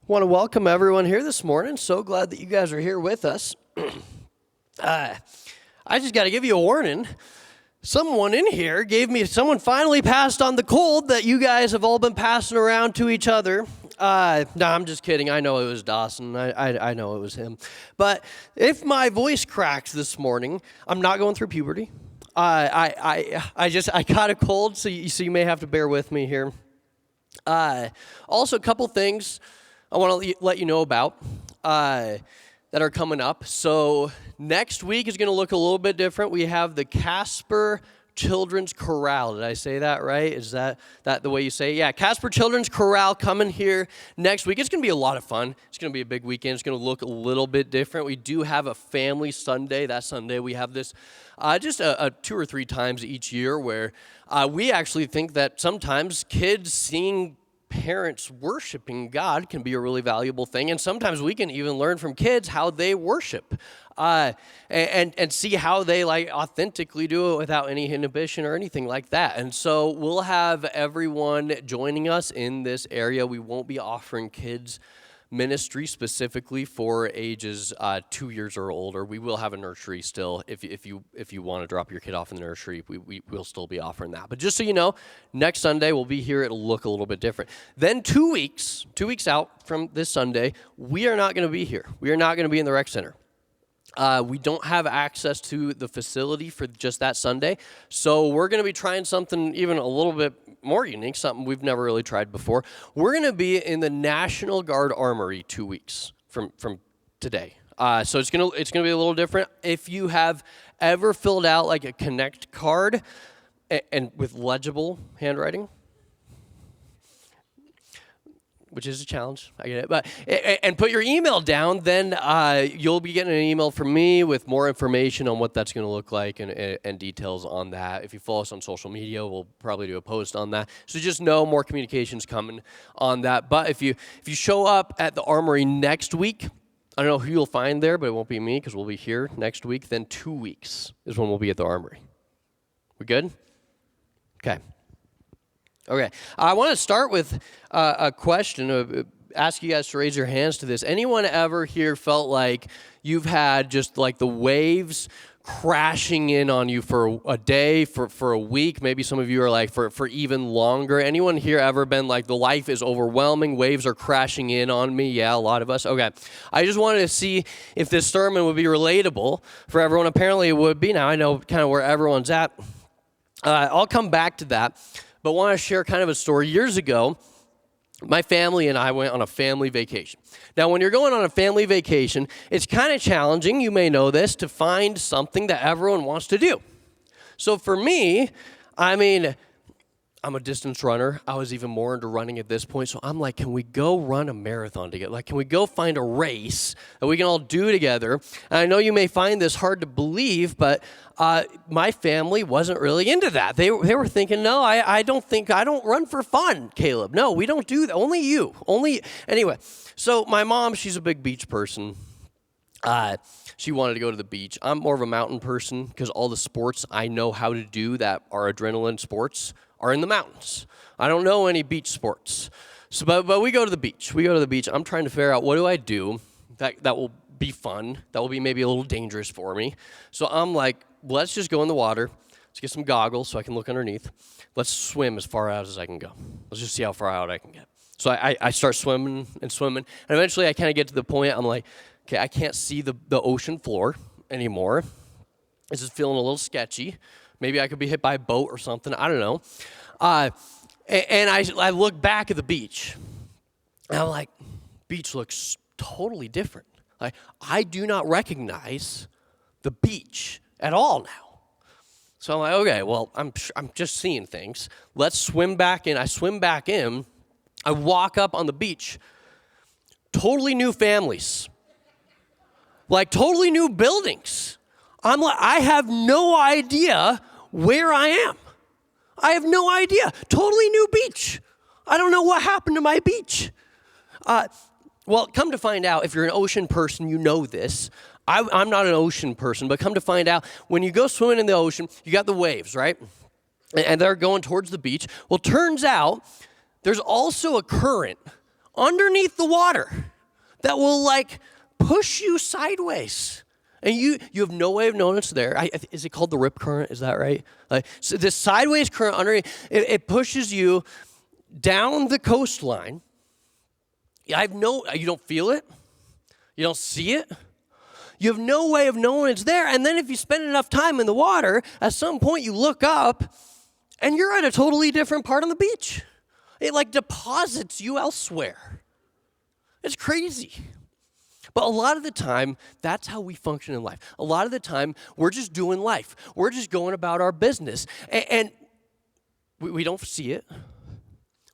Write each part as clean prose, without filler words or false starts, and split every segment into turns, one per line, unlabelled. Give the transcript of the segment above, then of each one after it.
Want to welcome everyone here this morning. So glad that you guys are here with us. I just got to give you a warning. Someone finally passed on the cold that you guys have all been passing around to each other. No, I'm just kidding. I know it was Dawson. I know it was him. But if my voice cracks this morning, I'm not going through puberty. I caught a cold, so you may have to bear with me here. Also, a couple things I want to let you know about that are coming up. So next week is going to look a little bit different. We have the Casper Children's Chorale. Did I say that right? Is that the way you say it? Yeah, Casper Children's Chorale coming here next week. It's going to be a lot of fun. It's going to be a big weekend. It's going to look a little bit different. We do have a family Sunday. That Sunday we have this just 2 or 3 times each year where we actually think that sometimes kids seeing parents worshiping God can be a really valuable thing, and sometimes we can even learn from kids how they worship and see how they authentically do it without any inhibition or anything like that. And so we'll have everyone joining us in this area. We won't be offering kids ministry specifically for ages 2 years or older. We will have a nursery still. If you want to drop your kid off in the nursery, we will still be offering that. But just so you know, next Sunday we'll be here. It'll look a little bit different. Then 2 weeks out from this Sunday, we are not going to be here. We are not going to be in the rec center. We don't have access to the facility for just that Sunday, so we're going to be trying something even a little bit more unique, something we've never really tried before. We're going to be in the National Guard Armory 2 weeks from today. So it's going to be a little different. If you have ever filled out like a Connect card and with legible handwriting, which is a challenge, I get it, but and put your email down, then you'll be getting an email from me with more information on what that's going to look like and details on that. If you follow us on social media, we'll probably do a post on that. So just know more communications coming on that. But if you show up at the Armory next week, I don't know who you'll find there, but it won't be me because we'll be here next week. Then 2 weeks is when we'll be at the Armory. We good? Okay, I want to start with a question, ask you guys to raise your hands to this. Anyone ever here felt like you've had just like the waves crashing in on you for a day, for a week? Maybe some of you are like for even longer. Anyone here ever been like the life is overwhelming, waves are crashing in on me? Yeah, a lot of us. Okay, I just wanted to see if this sermon would be relatable for everyone. Apparently it would be. Now I know kind of where everyone's at. I'll come back to that. But want to share kind of a story. Years ago, my family and I went on a family vacation. Now, when you're going on a family vacation, it's kind of challenging, you may know this, to find something that everyone wants to do. So for me, I'm a distance runner. I was even more into running at this point. So I'm like, can we go run a marathon together? Like, can we go find a race that we can all do together? And I know you may find this hard to believe, but my family wasn't really into that. They were thinking, no, I don't run for fun, Caleb. No, we don't do that. Only you. Anyway, so my mom, she's a big beach person. She wanted to go to the beach. I'm more of a mountain person because all the sports I know how to do that are adrenaline sports are in the mountains. I don't know any beach sports. So, but we go to the beach. I'm trying to figure out what do I do that will be fun, that will be maybe a little dangerous for me. So I'm like, let's just go in the water. Let's get some goggles so I can look underneath. Let's swim as far out as I can go. Let's just see how far out I can get. So I start swimming, and eventually I kind of get to the point, I'm like, okay, I can't see the ocean floor anymore. This is feeling a little sketchy. Maybe I could be hit by a boat or something. I don't know. And I look back at the beach, and I'm like, beach looks totally different. Like, I do not recognize the beach at all now. So I'm like, okay, well, I'm just seeing things. Let's swim back in. I swim back in. I walk up on the beach. Totally new families. Like, totally new buildings. I'm like, I have no idea where I am. I have no idea. Totally new beach. I don't know what happened to my beach. Well, come to find out, if you're an ocean person, you know this. I'm not an ocean person, but come to find out, when you go swimming in the ocean, you got the waves, right? And they're going towards the beach. Well, turns out there's also a current underneath the water that will like push you sideways. And you have no way of knowing it's there. Is it called the rip current? Is that right? So this sideways current underneath, it pushes you down the coastline. You don't feel it. You don't see it. You have no way of knowing it's there. And then if you spend enough time in the water, at some point you look up and you're at a totally different part on the beach. It like deposits you elsewhere. It's crazy. But a lot of the time, that's how we function in life. A lot of the time, we're just doing life. We're just going about our business. And we don't see it.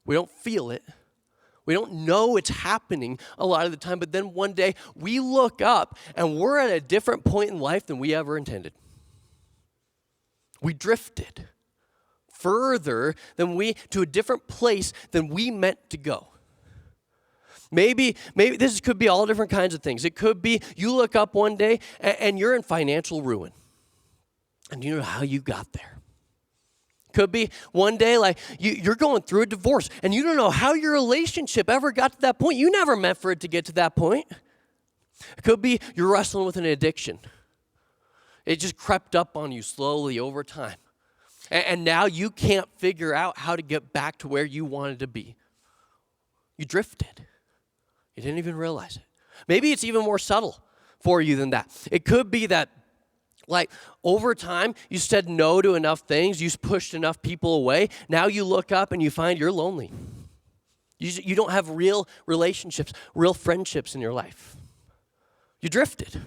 We don't feel it. We don't know it's happening a lot of the time. But then one day, we look up, and we're at a different point in life than we ever intended. We drifted further to a different place than we meant to go. Maybe this could be all different kinds of things. It could be you look up one day and you're in financial ruin. And you don't know how you got there. Could be one day like you're going through a divorce and you don't know how your relationship ever got to that point. You never meant for it to get to that point. It could be you're wrestling with an addiction. It just crept up on you slowly over time. And now you can't figure out how to get back to where you wanted to be. You drifted. You didn't even realize it. Maybe it's even more subtle for you than that. It could be that, like, over time, you said no to enough things. You pushed enough people away. Now you look up and you find you're lonely. You don't have real relationships, real friendships in your life. You drifted.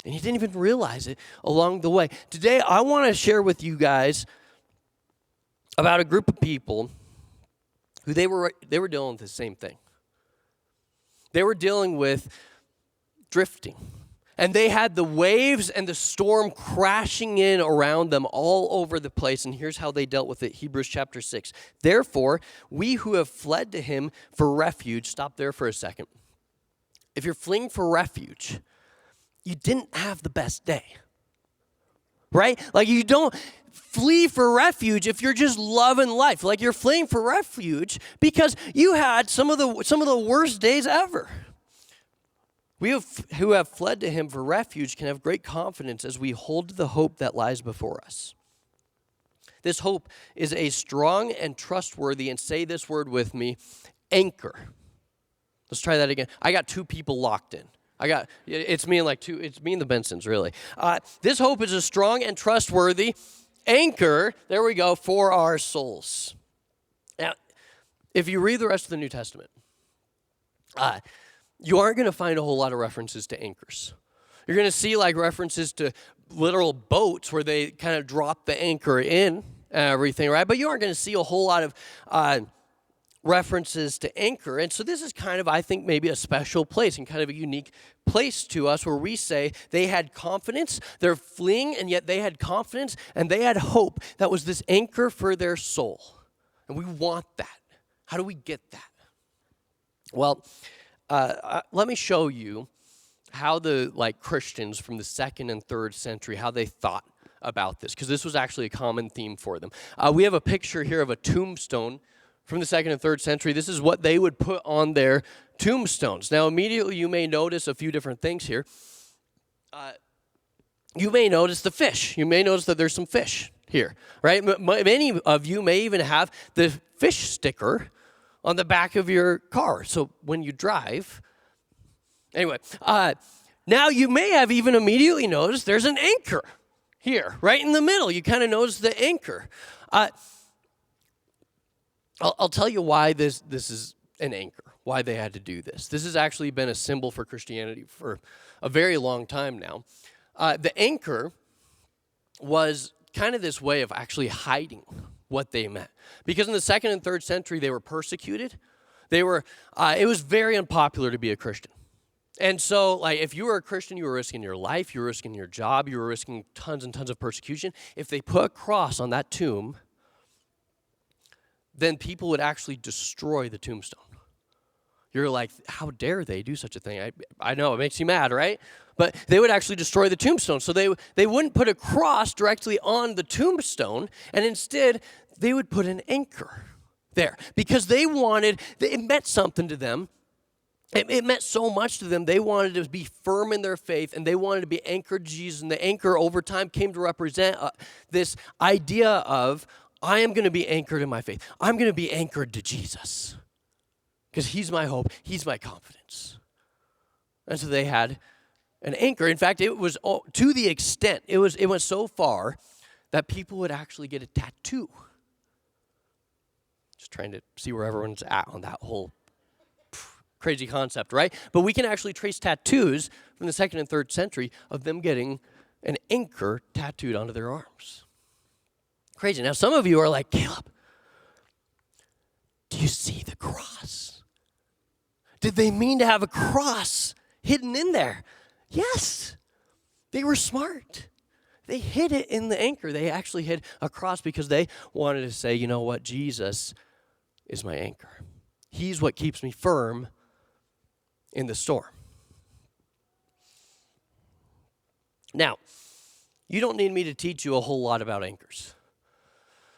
And you didn't even realize it along the way. Today, I want to share with you guys about a group of people who they were dealing with the same thing. They were dealing with drifting. And they had the waves and the storm crashing in around them all over the place. And here's how they dealt with it. Hebrews chapter 6. Therefore, we who have fled to him for refuge, stop there for a second. If you're fleeing for refuge, you didn't have the best day. Right? Like you don't flee for refuge if you're just loving life. Like you're fleeing for refuge because you had some of the worst days ever. We who have fled to him for refuge can have great confidence as we hold to the hope that lies before us. This hope is a strong and trustworthy, and say this word with me, anchor. Let's try that again. I got two people locked in. It's me and the Bensons, really. This hope is a strong and trustworthy anchor, there we go, for our souls. Now, if you read the rest of the New Testament, you aren't going to find a whole lot of references to anchors. You're going to see like references to literal boats where they kind of drop the anchor in and everything, right? But you aren't going to see a whole lot of references to anchor. And so this is kind of, I think, maybe a special place and kind of a unique place to us where we say they had confidence, they're fleeing, and yet they had confidence and they had hope that was this anchor for their soul. And we want that. How do we get that? Well, let me show you how the Christians from the 2nd and 3rd century, how they thought about this, because this was actually a common theme for them. We have a picture here of a tombstone from the 2nd and 3rd century. This is what they would put on their tombstones. Now, immediately you may notice a few different things here. You may notice the fish. You may notice that there's some fish here, right? Many of you may even have the fish sticker on the back of your car. So when you drive, anyway, now you may have even immediately noticed there's an anchor here, right in the middle. You kind of notice the anchor. I'll tell you why this is an anchor, why they had to do this. This has actually been a symbol for Christianity for a very long time now. The anchor was kind of this way of actually hiding what they meant. Because in the 2nd and 3rd century, they were persecuted. It was very unpopular to be a Christian. And so, if you were a Christian, you were risking your life, you were risking your job, you were risking tons and tons of persecution. If they put a cross on that tomb, then people would actually destroy the tombstone. You're like, how dare they do such a thing? I know, it makes you mad, right? But they would actually destroy the tombstone. So they wouldn't put a cross directly on the tombstone, and instead, they would put an anchor there because it meant something to them. It meant so much to them. They wanted to be firm in their faith, and they wanted to be anchored to Jesus. And the anchor over time came to represent this idea of, I am going to be anchored in my faith. I'm going to be anchored to Jesus because he's my hope. He's my confidence. And so they had an anchor. In fact, it was to the extent, it went so far that people would actually get a tattoo. Just trying to see where everyone's at on that whole crazy concept, right? But we can actually trace tattoos from the 2nd and 3rd century of them getting an anchor tattooed onto their arms. Crazy. Now, some of you are like, Caleb, do you see the cross? Did they mean to have a cross hidden in there? Yes. They were smart. They hid it in the anchor. They actually hid a cross because they wanted to say, you know what? Jesus is my anchor. He's what keeps me firm in the storm. Now, you don't need me to teach you a whole lot about anchors.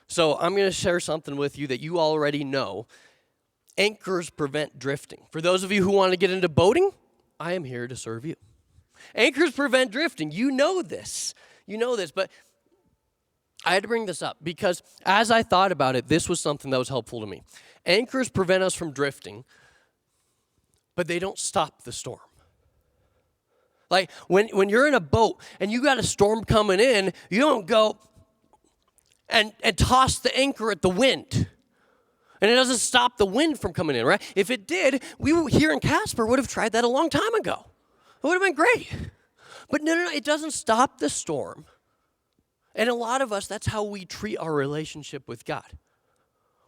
So I'm going to share something with you that you already know. Anchors prevent drifting. For those of you who want to get into boating, I am here to serve you. Anchors prevent drifting. You know this. But I had to bring this up because as I thought about it, this was something that was helpful to me. Anchors prevent us from drifting, but they don't stop the storm. Like when you're in a boat and you got a storm coming in, you don't go and toss the anchor at the wind. And it doesn't stop the wind from coming in, right? If it did, we here in Casper would have tried that a long time ago. It would have been great. But no, it doesn't stop the storm. And a lot of us, that's how we treat our relationship with God.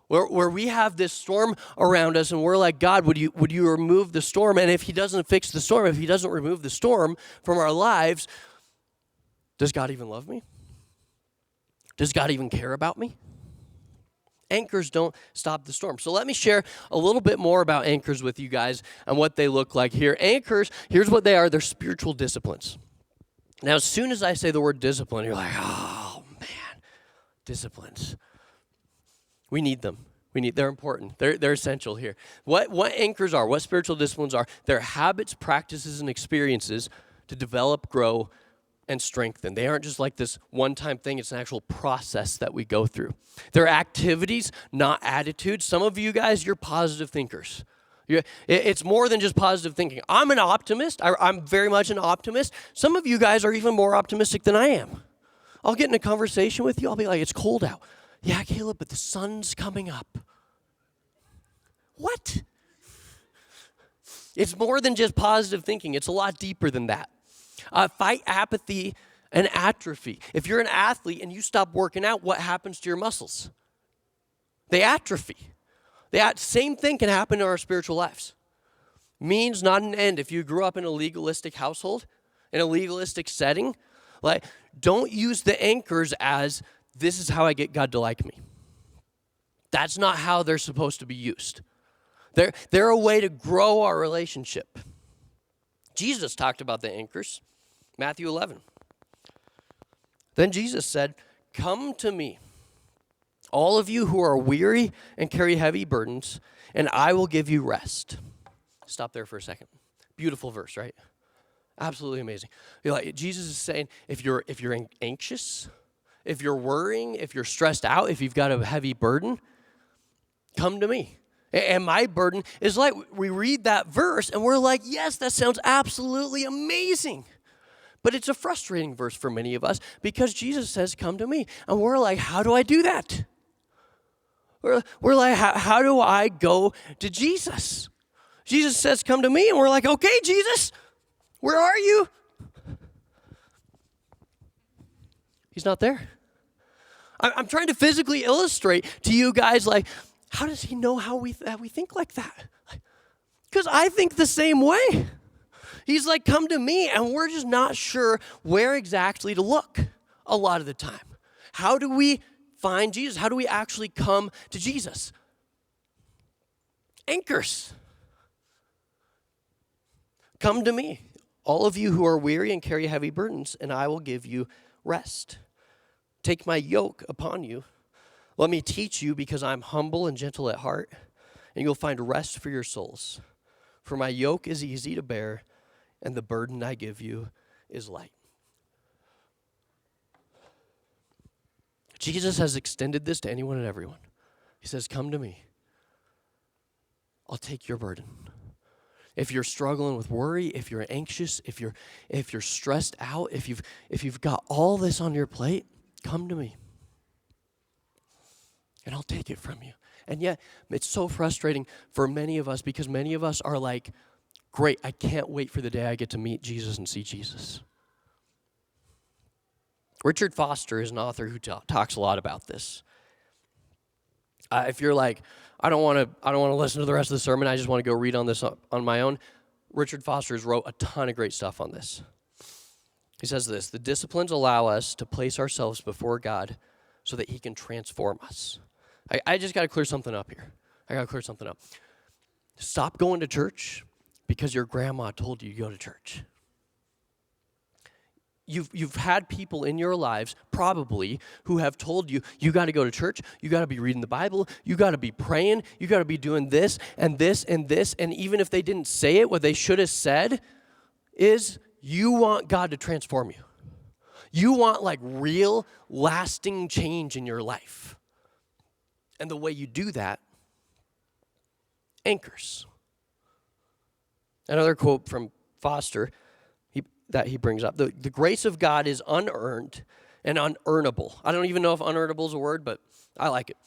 Where we have this storm around us and we're like, God, would you remove the storm? And if he doesn't fix the storm, if he doesn't remove the storm from our lives, does God even love me? Does God even care about me? Anchors don't stop the storm. So let me share a little bit more about anchors with you guys and what they look like here. Anchors, here's what they are. They're spiritual disciplines. Now, as soon as I say the word discipline, you're like, oh, man, disciplines. We need them. They're important. They're essential here. What anchors are, what spiritual disciplines are, they're habits, practices, and experiences to develop, grow, and strengthen. They aren't just like this one-time thing. It's an actual process that we go through. They're activities, not attitudes. Some of you guys, you're positive thinkers. It's more than just positive thinking. I'm an optimist. I'm very much an optimist. Some of you guys are even more optimistic than I am. I'll get in a conversation with you. I'll be like, it's cold out. Yeah, Caleb, but the sun's coming up. What? It's more than just positive thinking. It's a lot deeper than that. Fight apathy and atrophy. If you're an athlete and you stop working out, what happens to your muscles? They atrophy. Same thing can happen in our spiritual lives. Means not an end. If you grew up in a legalistic household, in a legalistic setting, like don't use the anchors as this is how I get God to like me. That's not how they're supposed to be used. They're a way to grow our relationship. Jesus talked about the anchors. Matthew 11. Then Jesus said, "Come to me, all of you who are weary and carry heavy burdens, and I will give you rest." Stop there for a second. Beautiful verse, right? Absolutely amazing. Jesus is saying, if you're anxious, if you're worrying, if you're stressed out, if you've got a heavy burden, come to me. And my burden is like, we read that verse and we're like, yes, that sounds absolutely amazing. But it's a frustrating verse for many of us because Jesus says, come to me. And we're like, how do I do that? We're like, how do I go to Jesus? Jesus says, come to me. And we're like, okay, Jesus, where are you? He's not there. I'm trying to physically illustrate to you guys, like, how does he know how we think like that? Because I think the same way. He's like, come to me, and we're just not sure where exactly to look a lot of the time. How do we find Jesus? How do we actually come to Jesus? Anchors. Come to me, all of you who are weary and carry heavy burdens, and I will give you rest. Take my yoke upon you. Let me teach you, because I'm humble and gentle at heart, and you'll find rest for your souls. For my yoke is easy to bear, and the burden I give you is light. Jesus has extended this to anyone and everyone. He says, come to me. I'll take your burden. If you're struggling with worry, if you're anxious, if you're stressed out, if you've got all this on your plate, come to me. And I'll take it from you. And yet, it's so frustrating for many of us, because many of us are like, great, I can't wait for the day I get to meet Jesus and see Jesus. Richard Foster is an author who talks a lot about this. If you're like, I don't want to listen to the rest of the sermon, I just want to go read on this on my own, Richard Foster has wrote a ton of great stuff on this. He says this: the disciplines allow us to place ourselves before God so that he can transform us. I just got to clear something up here. Stop going to church because your grandma told you to go to church. You've had people in your lives, probably, who have told you, you got to go to church, you got to be reading the Bible, you got to be praying, you got to be doing this and this and this. And even if they didn't say it, what they should have said is, you want God to transform you. You want like real, lasting change in your life. And the way you do that, anchors. Another quote from Foster that he brings up: the grace of God is unearned and unearnable. I don't even know if unearnable is a word, but I like it.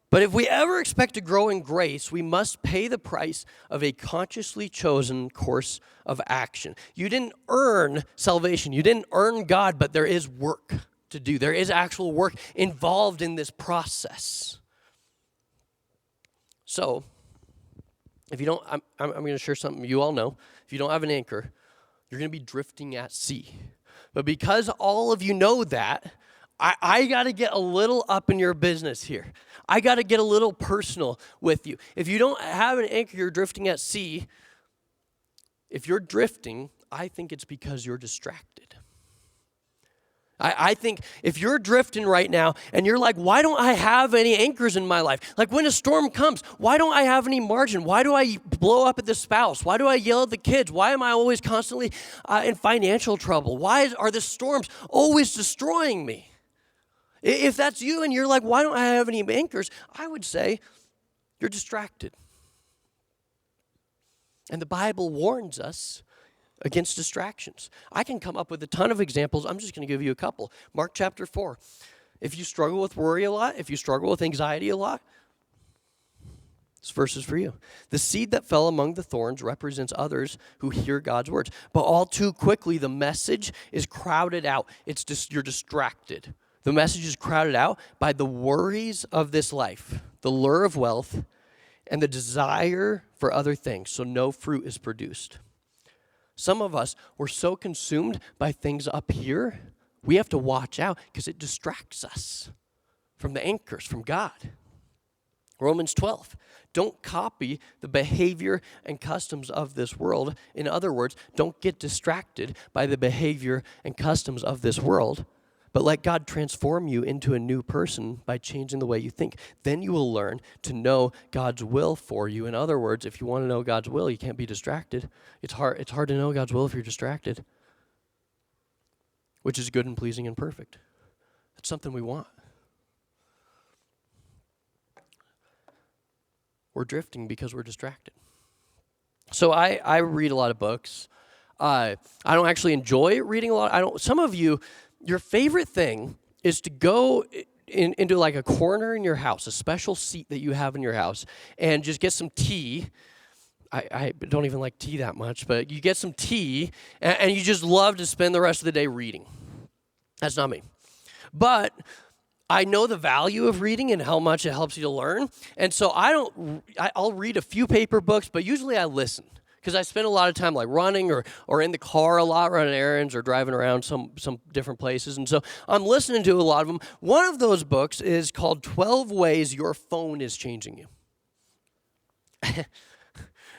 But if we ever expect to grow in grace, we must pay the price of a consciously chosen course of action. You didn't earn salvation. You didn't earn God, but there is work to do. There is actual work involved in this process. So, if you don't, I'm going to share something you all know. If you don't have an anchor, you're going to be drifting at sea. But because all of you know that, I got to get a little up in your business here. I got to get a little personal with you. If you don't have an anchor, you're drifting at sea. If you're drifting, I think it's because you're distracted. I think if you're drifting right now and you're like, why don't I have any anchors in my life? Like when a storm comes, why don't I have any margin? Why do I blow up at the spouse? Why do I yell at the kids? Why am I always constantly in financial trouble? Why are the storms always destroying me? If that's you and you're like, why don't I have any anchors? I would say you're distracted. And the Bible warns us against distractions. I can come up with a ton of examples. I'm just going to give you a couple. Mark chapter 4. If you struggle with worry a lot, if you struggle with anxiety a lot, this verse is for you. The seed that fell among the thorns represents others who hear God's words. But all too quickly, the message is crowded out. It's just, you're distracted. The message is crowded out by the worries of this life, the lure of wealth, and the desire for other things, so no fruit is produced. Some of us, we're so consumed by things up here, we have to watch out because it distracts us from the anchors, from God. Romans 12, don't copy the behavior and customs of this world. In other words, don't get distracted by the behavior and customs of this world, but let God transform you into a new person by changing the way you think. Then you will learn to know God's will for you. In other words, if you want to know God's will, you can't be distracted. It's hard to know God's will if you're distracted, which is good and pleasing and perfect. That's something we want. We're drifting because we're distracted. So I read a lot of books. I don't actually enjoy reading a lot. Some of you, your favorite thing is to go into like a corner in your house, a special seat that you have in your house, and just get some tea. I don't even like tea that much, but you get some tea, and you just love to spend the rest of the day reading. That's not me. But I know the value of reading and how much it helps you to learn, and so I'll read a few paper books, but usually I listen. Because I spend a lot of time like running or in the car a lot, running errands or driving around some different places. And so I'm listening to a lot of them. One of those books is called 12 Ways Your Phone is Changing You.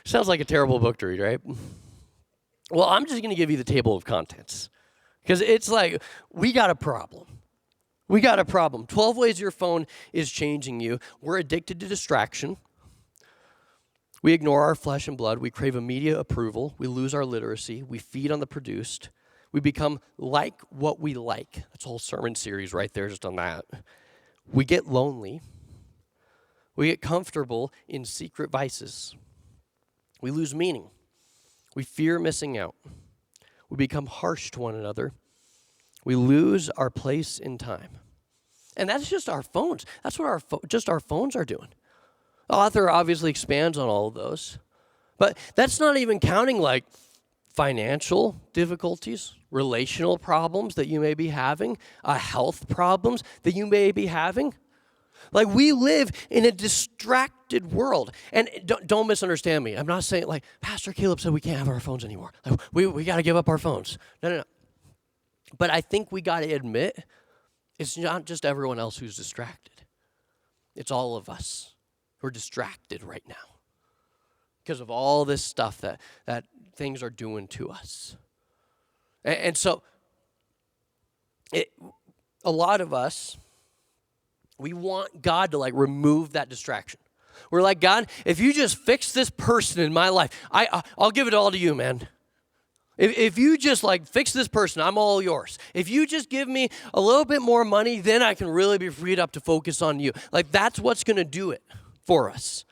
Sounds like a terrible book to read, right? Well, I'm just going to give you the table of contents. Because it's like, we got a problem. We got a problem. 12 ways your phone is changing you. We're addicted to distraction. We ignore our flesh and blood. We crave immediate approval. We lose our literacy. We feed on the produced. We become like what we like. That's a whole sermon series right there just on that. We get lonely. We get comfortable in secret vices. We lose meaning. We fear missing out. We become harsh to one another. We lose our place in time. And that's just our phones. That's what just our phones are doing. The author obviously expands on all of those. But that's not even counting like financial difficulties, relational problems that you may be having, health problems that you may be having. Like, we live in a distracted world. And don't misunderstand me. I'm not saying, like, Pastor Caleb said we can't have our phones anymore. Like, we got to give up our phones. No. But I think we got to admit it's not just everyone else who's distracted. It's all of us who are distracted right now because of all this stuff that things are doing to us. And so a lot of us, we want God to like remove that distraction. We're like, God, if you just fix this person in my life, I'll give it all to you, man. If you just like fix this person, I'm all yours. If you just give me a little bit more money, then I can really be freed up to focus on you. Like, that's what's going to do it for us.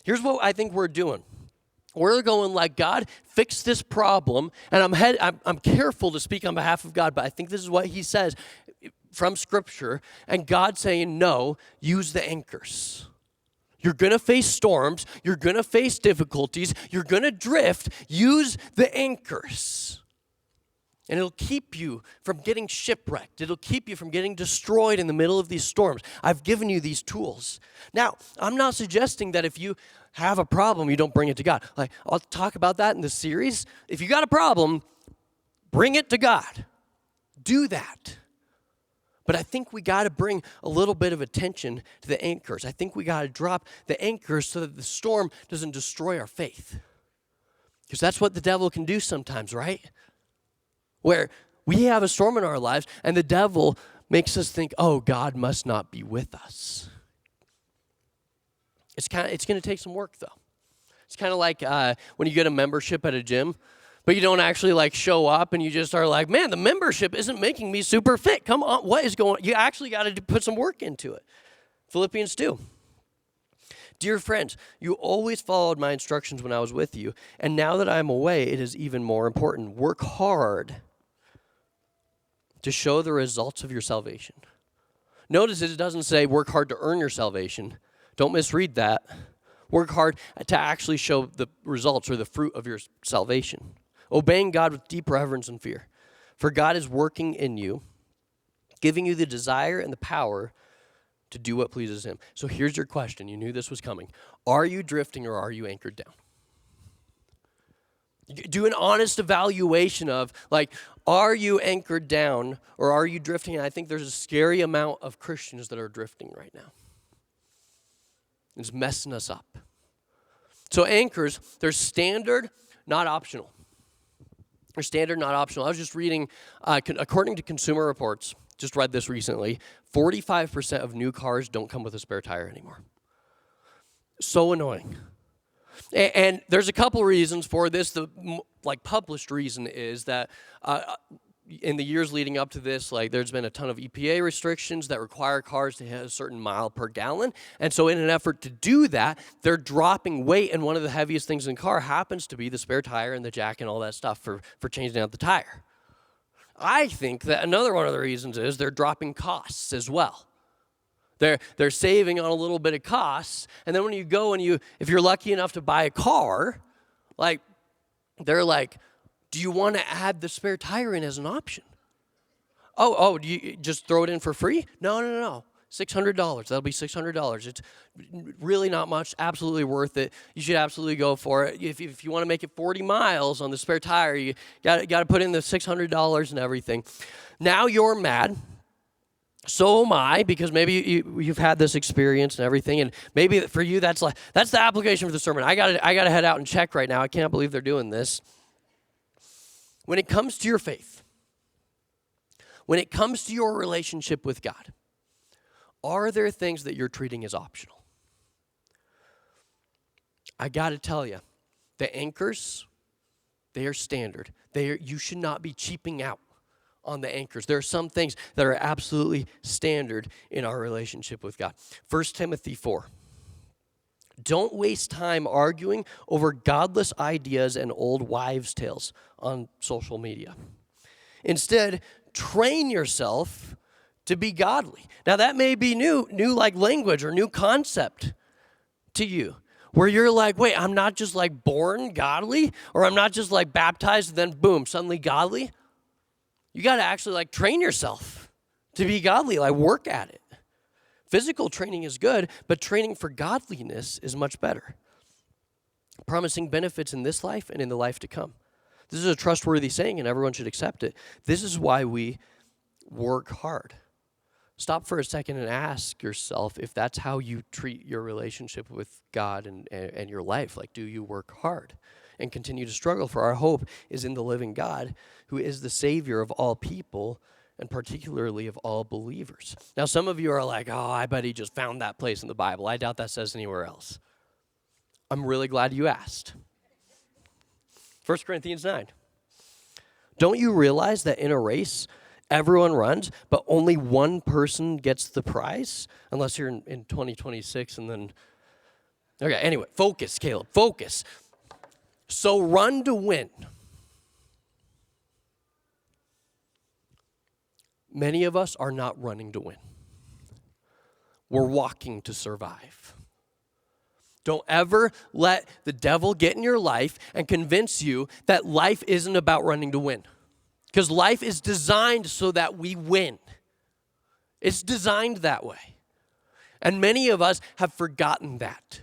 Here's what I think we're doing. We're going like, God, fix this problem. And I'm careful to speak on behalf of God, but I think this is what he says from Scripture. And God saying, no, use the anchors. You're going to face storms. You're going to face difficulties. You're going to drift. Use the anchors. And it'll keep you from getting shipwrecked. It'll keep you from getting destroyed in the middle of these storms. I've given you these tools. Now, I'm not suggesting that if you have a problem, you don't bring it to God. Like, I'll talk about that in this series. If you got a problem, bring it to God. Do that. But I think we got to bring a little bit of attention to the anchors. I think we got to drop the anchors so that the storm doesn't destroy our faith. Because that's what the devil can do sometimes, right? Where we have a storm in our lives and the devil makes us think, oh, God must not be with us. It's going to take some work, though. It's kind of like when you get a membership at a gym, but you don't actually like show up and you just are like, man, the membership isn't making me super fit. Come on, what is going on? You actually got to put some work into it. Philippians 2. Dear friends, you always followed my instructions when I was with you, and now that I am away, it is even more important. Work hard to show the results of your salvation. Notice it doesn't say work hard to earn your salvation. Don't misread that. Work hard to actually show the results or the fruit of your salvation. Obeying God with deep reverence and fear. For God is working in you, giving you the desire and the power to do what pleases him. So here's your question. You knew this was coming. Are you drifting or are you anchored down? Do an honest evaluation of, like, are you anchored down or are you drifting? And I think there's a scary amount of Christians that are drifting right now. It's messing us up. So anchors, they're standard, not optional. They're standard, not optional. I was just reading, according to Consumer Reports, just read this recently, 45% of new cars don't come with a spare tire anymore. So annoying. And there's a couple reasons for this. The published reason is that in the years leading up to this, there's been a ton of EPA restrictions that require cars to hit a certain mile per gallon. And so in an effort to do that, they're dropping weight, and one of the heaviest things in the car happens to be the spare tire and the jack and all that stuff for changing out the tire. I think that another one of the reasons is they're dropping costs as well. They're saving on a little bit of costs, and then when you go and if you're lucky enough to buy a car, they're like, do you want to add the spare tire in as an option? Oh, do you just throw it in for free? No. $600. That'll be $600. It's really not much, absolutely worth it. You should absolutely go for it. If you want to make it 40 miles on the spare tire, you got to put in the $600 and everything. Now you're mad. So am I, because maybe you've had this experience and everything, and maybe for you that's the application for the sermon. I got to head out and check right now. I can't believe they're doing this. When it comes to your faith, when it comes to your relationship with God, Are there things that you're treating as optional? I got to tell you, the anchors, they are standard. You should not be cheaping out on the anchors. There are some things that are absolutely standard in our relationship with God. 1 Timothy 4. Don't waste time arguing over godless ideas and old wives' tales on social media. Instead, train yourself to be godly. Now, that may be new like language or new concept to you, where you're like, wait, I'm not just like born godly, or I'm not just like baptized and then boom, suddenly godly. You got to actually like train yourself to be godly, like work at it. Physical training is good, but training for godliness is much better, promising benefits in this life and in the life to come. This is a trustworthy saying, and everyone should accept it. This is why we work hard. Stop for a second and ask yourself if that's how you treat your relationship with God and your life. Like, do you work hard and continue to struggle? For our hope is in the living God, who is the Savior of all people, and particularly of all believers. Now, some of you are like, oh, I bet he just found that place in the Bible. I doubt that says anywhere else. I'm really glad you asked. 1 Corinthians 9. Don't you realize that in a race, everyone runs, but only one person gets the prize? Unless you're in 2026 and then... Okay, anyway, focus, Caleb, focus. So run to win. Many of us are not running to win. We're walking to survive. Don't ever let the devil get in your life and convince you that life isn't about running to win. Because life is designed so that we win. It's designed that way. And many of us have forgotten that.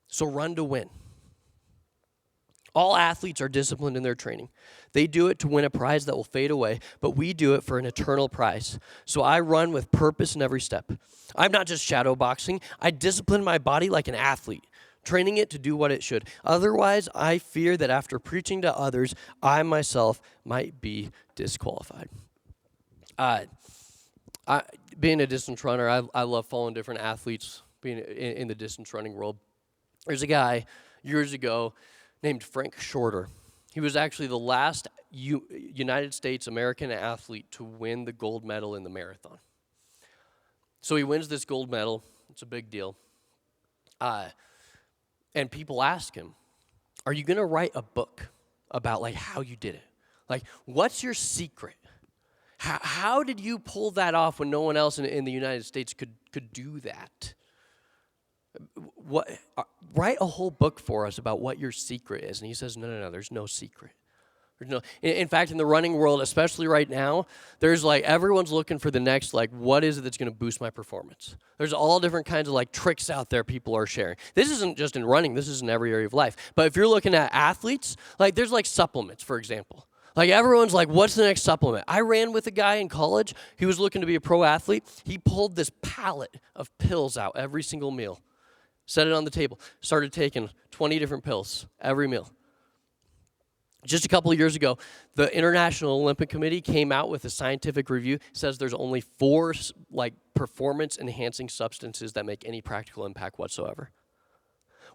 So run to win. All athletes are disciplined in their training. They do it to win a prize that will fade away, but we do it for an eternal prize. So I run with purpose in every step. I'm not just shadow boxing. I discipline my body like an athlete, training it to do what it should. Otherwise, I fear that after preaching to others, I myself might be disqualified. Being a distance runner, I love following different athletes being in the distance running world. There's a guy years ago named Frank Shorter. He was actually the last United States American athlete to win the gold medal in the marathon. So he wins this gold medal. It's a big deal. And people ask him, are you going to write a book about like how you did it? Like, what's your secret? How did you pull that off when no one else in the United States could do that? Write a whole book for us about what your secret is. And he says, no, there's no secret. In fact, in the running world, especially right now, there's like everyone's looking for the next, like, what is it that's going to boost my performance? There's all different kinds of like tricks out there people are sharing. This isn't just in running. This is in every area of life. But if you're looking at athletes, like there's like supplements, for example. Like everyone's like, what's the next supplement? I ran with a guy in college. He was looking to be a pro athlete. He pulled this pallet of pills out every single meal. Set it on the table. Started taking 20 different pills every meal. Just a couple of years ago, the International Olympic Committee came out with a scientific review. Says there's only 4 like performance-enhancing substances that make any practical impact whatsoever.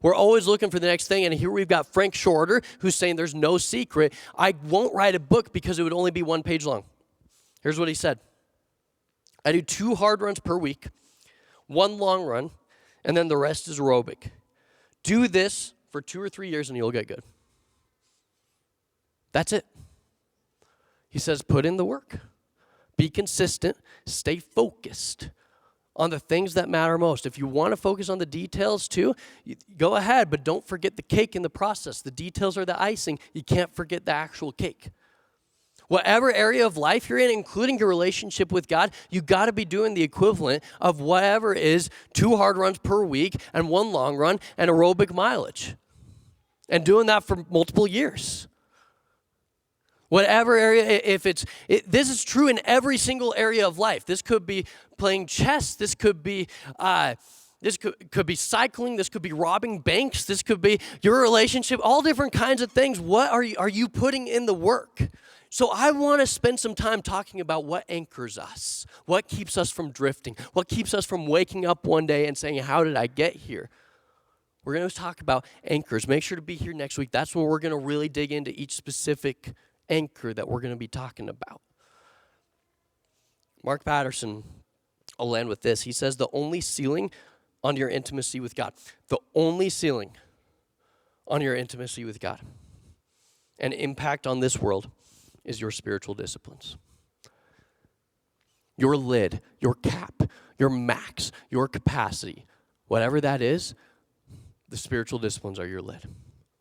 We're always looking for the next thing, and here we've got Frank Shorter, who's saying there's no secret. I won't write a book because it would only be 1 page long. Here's what he said. I do 2 hard runs per week, 1 long run, and then the rest is aerobic. Do this for 2 or 3 years and you'll get good. That's it. He says, put in the work. Be consistent. Stay focused on the things that matter most. If you want to focus on the details too, go ahead, but don't forget the cake in the process. The details are the icing. You can't forget the actual cake. Whatever area of life you're in, including your relationship with God, you got to be doing the equivalent of whatever is 2 hard runs per week and 1 long run and aerobic mileage. And doing that for multiple years. Whatever area, this is true in every single area of life. This could be playing chess. This could be This could be cycling. This could be robbing banks. This could be your relationship, all different kinds of things. What are you putting in the work? So I want to spend some time talking about what anchors us, what keeps us from drifting, what keeps us from waking up one day and saying, how did I get here? We're going to talk about anchors. Make sure to be here next week. That's when we're going to really dig into each specific anchor that we're going to be talking about. Mark Patterson, I'll end with this. He says the only ceiling on your intimacy with God, the only ceiling on your intimacy with God and impact on this world is your spiritual disciplines. Your lid, your cap, your max, your capacity, whatever that is, the spiritual disciplines are your lid.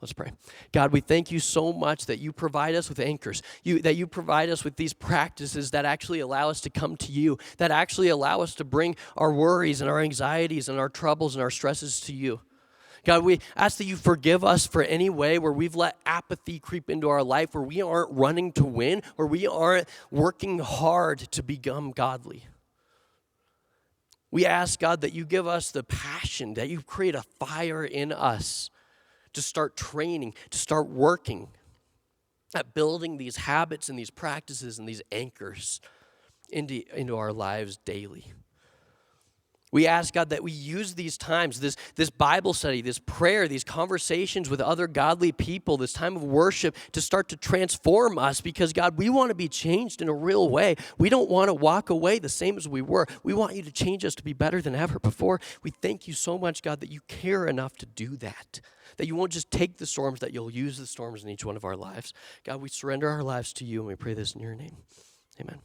Let's pray. God, we thank you so much that you provide us with anchors, that you provide us with these practices that actually allow us to come to you, that actually allow us to bring our worries and our anxieties and our troubles and our stresses to you. God, we ask that you forgive us for any way where we've let apathy creep into our life, where we aren't running to win, where we aren't working hard to become godly. We ask, God, that you give us the passion, that you create a fire in us to start training, to start working at building these habits and these practices and these anchors into our lives daily. We ask, God, that we use these times, this Bible study, this prayer, these conversations with other godly people, this time of worship to start to transform us because, God, we want to be changed in a real way. We don't want to walk away the same as we were. We want you to change us to be better than ever before. We thank you so much, God, that you care enough to do that you won't just take the storms, that you'll use the storms in each one of our lives. God, we surrender our lives to you, and we pray this in your name. Amen.